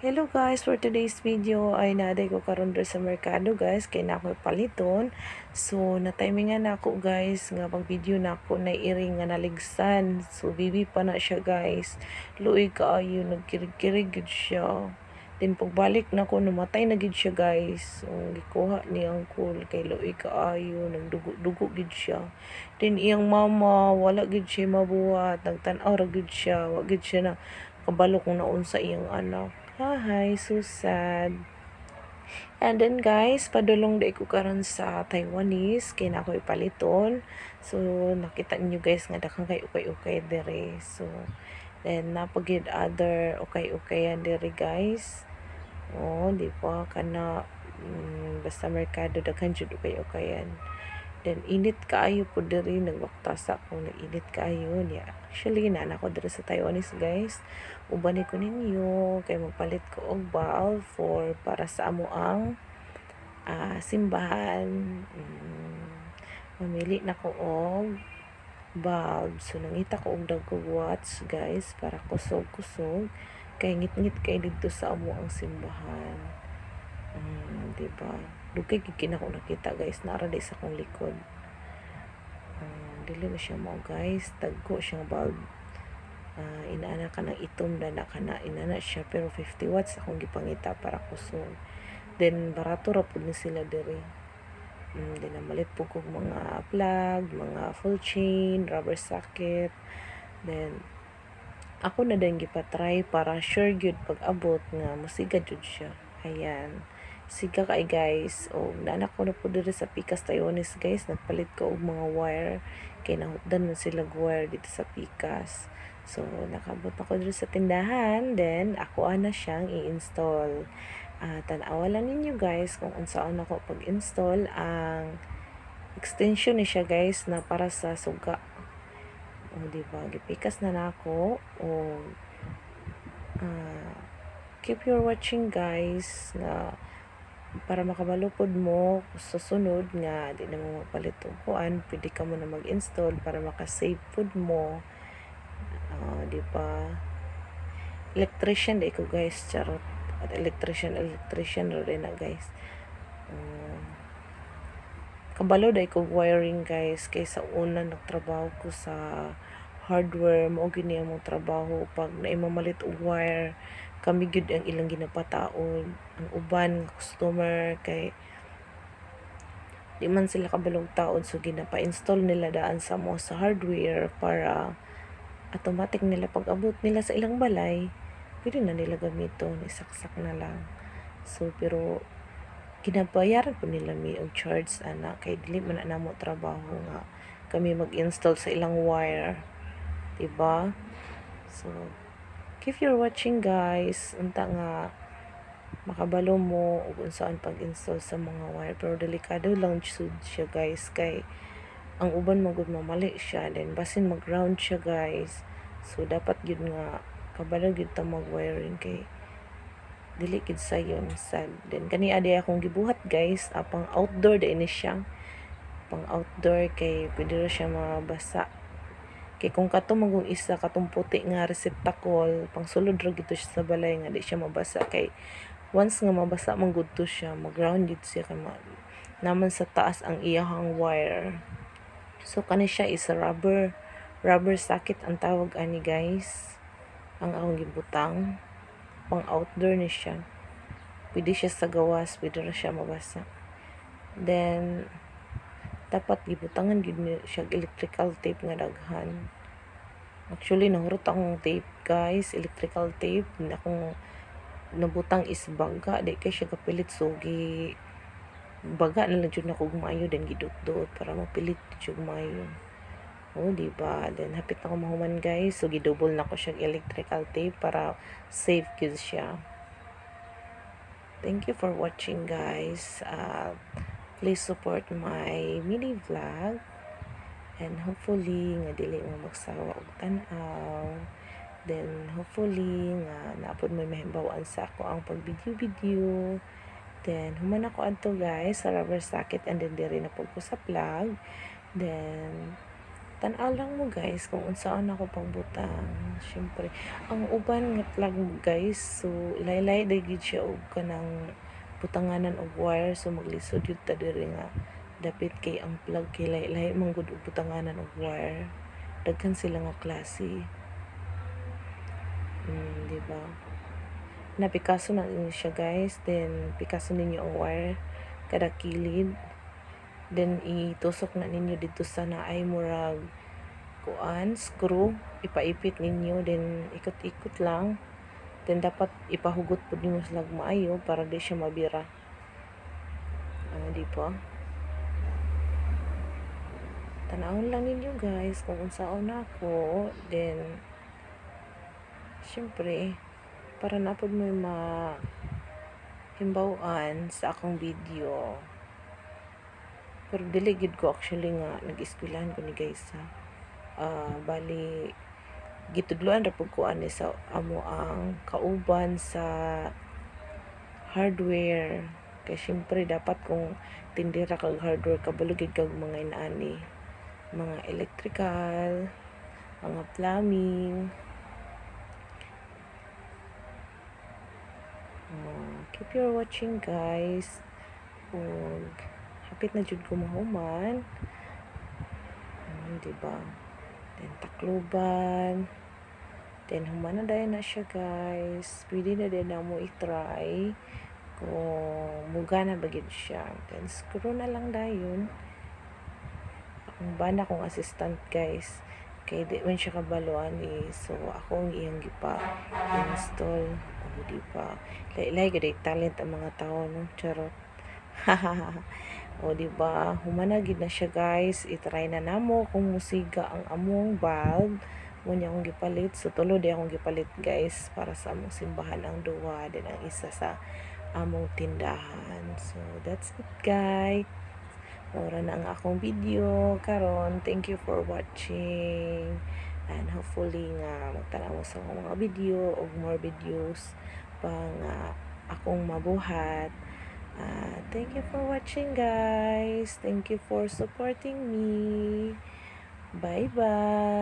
Hello guys, for today's video ay naaday ko karon diri sa merkado guys kay na ako paliton. So na-timingan na ako guys nga pag video na ako na iring nga naligsan. So bibi pa na siya guys. Luoy kaayo nagkirig-kirig gid siya. Then pagbalik na ko namatay na gid siya guys. So gikuha ni uncle kay luoy kaayo nagdugo-dugo gid siya. Then iyang mama wala gid siya mabuhat, nagtan-aw ra gid siya, wa gid siya na kabalo kung naunsa iyang anak. Hi, so sad. And then guys, padulong da ko karon sa Taiwanese kay na ako ipaliton. So nakita niyo guys nga daghang kay ukay-ukay dere. So then napagid other ukay-ukayan dere guys. Oh, di ba kana basta merkado daghan jud ukay-ukayan. Then init kaayo po diri nagbaktasa ko na init kaayo niya. Actually na ko diri sa Taiwanese guys. Uban ko ninyo kay magpalit ko og bulb for para sa amo ang simbahan. Mamili na ko og bulb. So nangita ko og dagkog watch guys para kusog-kusog kay ngit-ngit kay didto sa amo ang simbahan. Diba? Dugay gid ko nakita guys, nara di sa akong likod. Dili na siya mo guys, tagko siyang bulb. Inaana ka ng itom na kana inana siya pero 50 watts akong gipangita para kusog. Then barato ra pud ni sila diri. Then namalit po kog mga plug, mga full chain, rubber socket. Then ako na din gipatry para sure gyud pag abot nga mosigad jud siya. Ayan. Siga kay guys. O naanak ko na po dito sa Pikas Taiwanese guys. Nagpalit ko og mga wire. Kay nahutdan man sila wire dito sa Pikas. So nakabot ako dito sa tindahan. Then ako na siyang i-install. Tanawa lang ninyo guys kung unsaon ako pag-install ang extension ni siya guys na para sa suga. O diba, gipikas na nako. O keep your watching guys na para makabalupod mo sa sunod nga di na mo mapalit og kuan, pwede ka mo na mag-install para maka-save food mo. Di ba? Electrician di ko guys, charot. At electrician rin na guys. Kabalo dai ko wiring guys kaysa una nagtrabaho ko sa hardware mo gini ang trabaho pag naimamalit og wire kami gud ang ilang ginapataon ang uban customer kay di man sila kabalong taon so ginapa-install nila daan sa mo sa hardware para automatic nila pag abot nila sa ilang balay pwede na nila gamiton isaksak na lang. So pero ginabayaran po nila mi og charge ana kay dili man na namo trabaho nga kami mag-install sa ilang wire, diba? So if you're watching guys unta nga makabalo mo ug unsaan pag-install sa mga wire pero delikado lang jud siya guys kay ang uban magud mamali siya then basin mag-ground siya guys. So dapat gyud nga kabalo gyud ta mag-wiring kay dili gid sayon sad. Then kani adi akong gibuhat guys, pang outdoor din ni siya. Pang outdoor kay pwede ra siya mabasa. Kay kung kato magong isa katong puti nga receptacle, pang sulod ra gito siya sa balay nga di siya mabasa kay once nga mabasa man gud to siya, mag-ground gid siya kay naman sa taas ang iyahang wire. So kani siya is a rubber socket ang tawag ani guys. Ang akong gibutang pang outdoor ni siya. Pwede siya sa gawas, pwede ra siya mabasa. Then dapat gibutangan gid ni siya electrical tape nga daghan. Actually nahurot akong tape guys, electrical tape na akong nabutang is baga di kay siya kapilit so baga na lang jud na kog maayo then gidot-dot para mapilit jud maayo. Diba? Then, hapit na ko mahuman guys. So, gidouble na ko siya electrical tape para safe gyud siya. Thank you for watching guys. Please support my mini vlog. And hopefully, nga dili mo magsawa og tan-aw. Then, hopefully, nga naapod may mahimbawaan sa ako ang pag-video-video. Then, human ako adto guys sa rubber socket and then diri na po ko sa plug. Then, Tan-aw lang mo guys kung unsaan ako pagbutang. Syempre, ang uban nga plug guys, so laylay day gid siya og kanang butanganan og wire, so maglisod yun ta diri nga dapit kay ang plug kay laylay man gud og butanganan og wire. Daghan sila nga klase. Di ba? Napikaso na ninyo siya guys, then pikaso ninyo ang wire kada kilid. Then itusok na ninyo dito sa naay murag kuan, screw, ipaipit ninyo, then ikot-ikot lang. Then dapat ipahugot pud nimo slag maayo para di siya mabira. Di ba? Tanawon lang ninyo guys kung unsaon ako. Then syempre para na pud mo himbawaan sa akong video. Pero dili gid ko actually nga nag-eskwelahan ko ni guys ha. Bali gitudloan ra pud ko ani sa amo ang kauban sa hardware. Kay syempre dapat kung tindera kag hardware kabalo gid kag mga inaani, mga electrical, mga plumbing. Keep your watching guys. Ug hapit na jud ko mahuman. Diba? Then takluban. Then human na dayon na siya guys. Pwede na din na mo i-try kung muga na bagid siya. Then screw na lang dayon. Ang bana kong assistant guys. Kay di man siya kabaluan so ako ang iyang install. Diba? Laylay gid talent ang mga tao no. Charot. Diba? Humana gid na siya guys. I-try na namo kung musiga ang among bulb. Muna akong gipalit. So tulo di akong gipalit guys para sa among simbahan ang duwa. Then ang isa sa among tindahan. So that's it guys. Ora na ang akong video karon. Thank you for watching. And hopefully nga magtanaw sa mga video o more videos pang akong mabuhat. Thank you for watching guys. Thank you for supporting me. Bye bye.